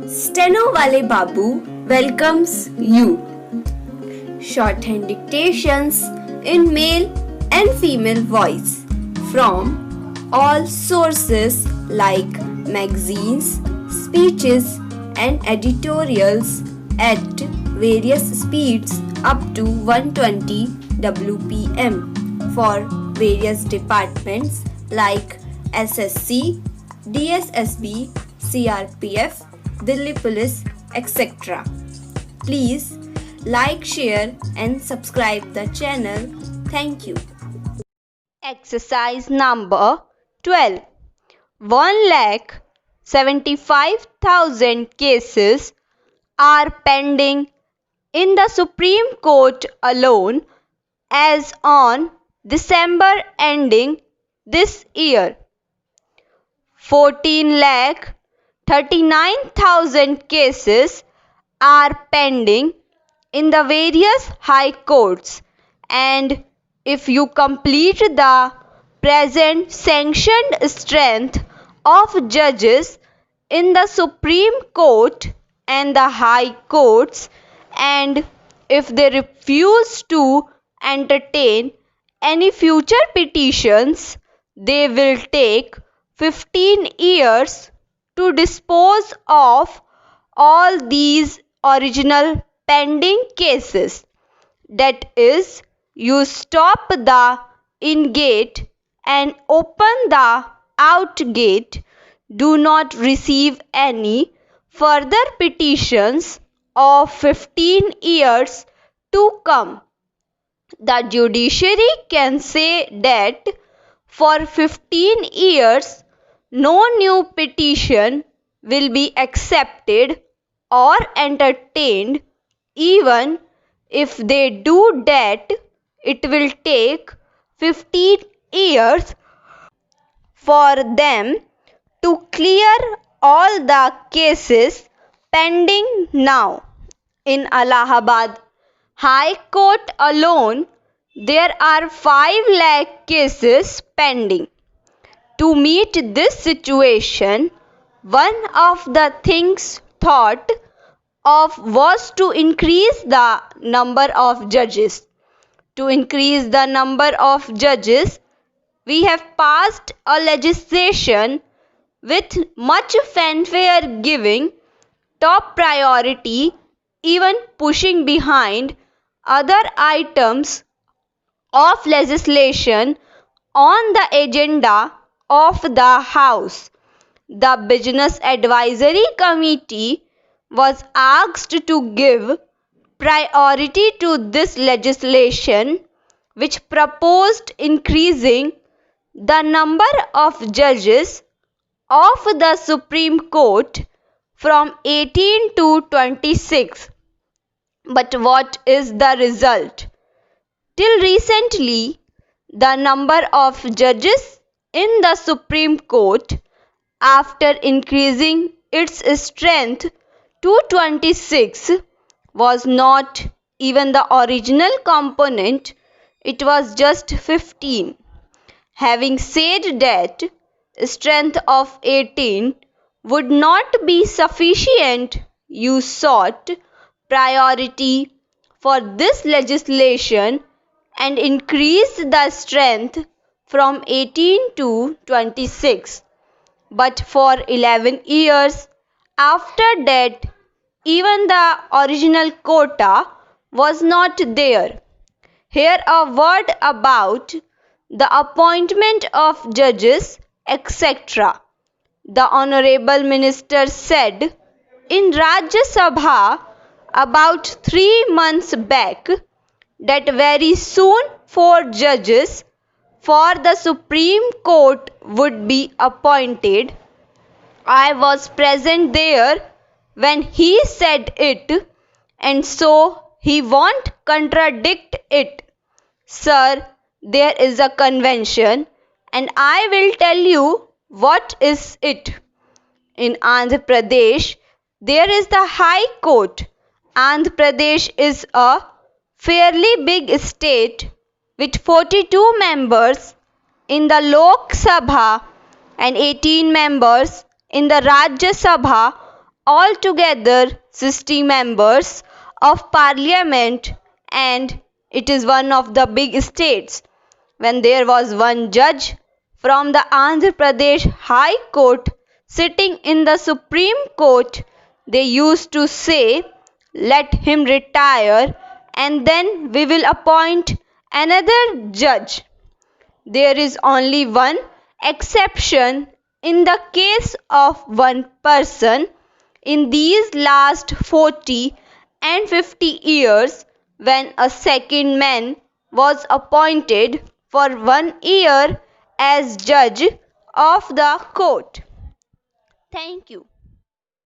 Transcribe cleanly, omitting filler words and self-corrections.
Steno Wale Babu welcomes you. Shorthand dictations in male and female voice from all sources like magazines, speeches, and editorials at various speeds up to 120 WPM for various departments like SSC, DSSB, CRPF, Delhi Police, etc. Please like, share, and subscribe the channel. Thank you. Exercise number 12. 1,75,000 cases are pending in the Supreme Court alone as on December ending this year. 14,39,000 cases are pending in the various high courts, and if you complete the present sanctioned strength of judges in the Supreme Court and the high courts, and if they refuse to entertain any future petitions, they will take 15 years to dispose of all these original pending cases. That is, you stop the in gate and open the out gate. Do not receive any further petitions of 15 years to come. The judiciary can say that for 15 years no new petition will be accepted or entertained. Even if they do that, it will take 15 years for them to clear all the cases pending now. In Allahabad High Court alone, there are 5 lakh cases pending. To meet this situation, one of the things thought of was to increase the number of judges. To increase the number of judges, we have passed a legislation with much fanfare giving top priority, even pushing behind other items of legislation on the agenda of the House. The Business Advisory Committee was asked to give priority to this legislation, which proposed increasing the number of judges of the Supreme Court from 18 to 26. But what is the result? Till recently, the number of judges in the Supreme Court, after increasing its strength to 26, was not even the original component, it was just 15. Having said that strength of 18 would not be sufficient, you sought priority for this legislation and increased the strength from 18 to 26. But for 11 years after that, even the original quota was not there. Here a word about the appointment of judges, etc. The Honorable Minister said in Rajya Sabha about 3 months back that very soon 4 judges for the Supreme Court would be appointed. I was present there when he said it, and so he won't contradict it. Sir, there is a convention, and I will tell you what is it. In Andhra Pradesh, there is the High Court. Andhra Pradesh is a fairly big state with 42 members in the Lok Sabha and 18 members in the Rajya Sabha altogether 60 members of parliament, and it is one of the big states. When there was one judge from the Andhra Pradesh High Court sitting in the Supreme Court, they used to say, "Let him retire and then we will appoint another judge." There is only one exception in the case of one person in these last 40 and 50 years, when a second man was appointed for 1 year as judge of the court. Thank you.